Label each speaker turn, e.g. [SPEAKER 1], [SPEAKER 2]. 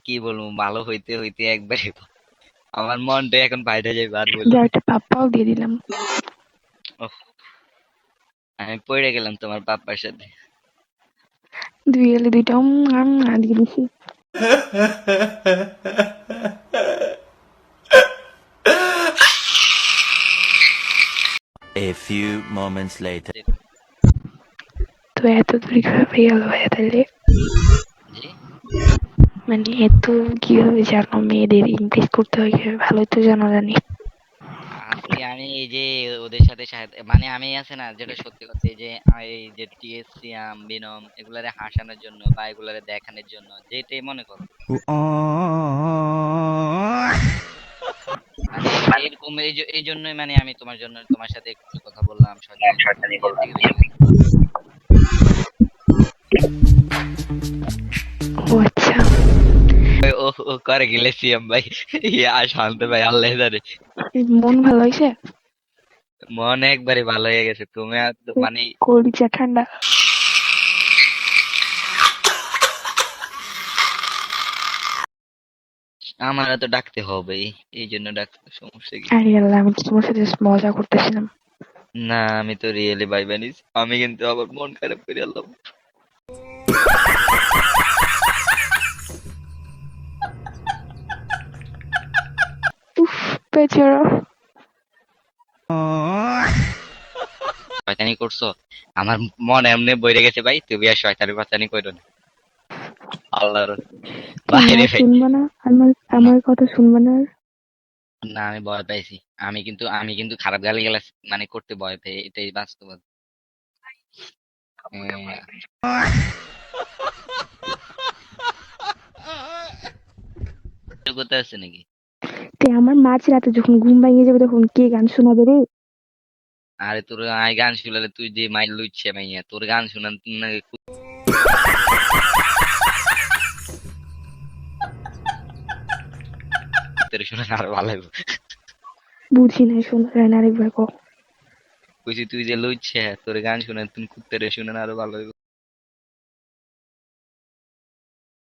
[SPEAKER 1] কি বলবো, ভালো হইতে হইতে একবারে আমার মনটা এখন বাইরে যাবে আর বললো।
[SPEAKER 2] যার একটা পাপ্পাও দিয়ে দিলাম।
[SPEAKER 1] আমি পড়ে গেলাম তোমার পাপ্পার সাথে।
[SPEAKER 2] দুই গেলে দুইটাও দিয়ে দিছি।
[SPEAKER 3] A few moments later.
[SPEAKER 2] তো এত দূর কিভাবে গেল ভাইয়া তাহলে?
[SPEAKER 1] জি,
[SPEAKER 2] মানে এত কিভাবে জানো মেয়েদের ইমপ্রেস করতে হয় কিভাবে? ভালোই তো জানো জানি।
[SPEAKER 1] আজকে আমি এই যে ওদের সাথে মানে আমি আছে না, যেটা সত্যি কথা, এই যে এই যে টিএসসিয়াম বিনম এগুলারে হাসানোর জন্য বা এগুলারে দেখানোর জন্য যেটাই মনে করো, মানে এরকম এই জন্যই মানে আমি তোমার জন্য তোমার সাথে একটু কথা বললাম, শয়তানি করলাম, এর থেকে বেশি কিছু না।
[SPEAKER 2] ও আচ্ছা।
[SPEAKER 1] ও ও করে গেলে সিএম ভাই, ইয়া শান্ত ভাই, আল্লাহ জানে।
[SPEAKER 2] মন ভালো হয়েছে?
[SPEAKER 1] মন একবারে ভালো হয়ে গেছে, তুমি আর মানে
[SPEAKER 2] কলিজা ঠান্ডা।
[SPEAKER 1] আমার তো ডাকতে হবেই, এই জন্য ডাকতে, সমস্যা কি?
[SPEAKER 2] আরে আল্লাহ, আমি তো তোমার সাথে মজা করতেছিলাম।
[SPEAKER 1] না, আমি তো রিয়েলি বাই বানিস, আমি কিন্তু আবার মন খারাপ করে আল্লাহ।
[SPEAKER 2] উফ, বেচারা।
[SPEAKER 1] শয়তানি করছো, আমার মন এমনি বইরে গেছে ভাই, তুমি আর শয়তানি ফাতানি করো না, আল্লাহর
[SPEAKER 2] কেন
[SPEAKER 1] বাইরে
[SPEAKER 2] আর
[SPEAKER 1] ভাই।
[SPEAKER 2] শুনবা না? আমার
[SPEAKER 1] না
[SPEAKER 2] আমার কথা শুনবা না আর?
[SPEAKER 1] না, আমি ভয় পাইছি। আমি কিন্তু খারাপ গালি গালাজ মানে করতে ভয় পাই, এটাই বাস্তবতা। যোগ্যতা আছে নাকি?
[SPEAKER 2] তে আমার মাঝ রাতে যখন ঘুম ভাঙিয়ে যাবে তখন কে গান শোনাবে রে?
[SPEAKER 1] আরে তোর আই গান শুনলে তুই যে মাইল লুইছে মাইয়া, তোর গান শুনান না, তোর শুনে আরো ভালো লাগবে।
[SPEAKER 2] বুঝি নাই, শোনা যায় না, আরেকবার কও।
[SPEAKER 1] কইছি তুই যে লুইছে, তোর গান শুনে তুমি কুত্তেরে শুনে আরো ভালো লাগবে।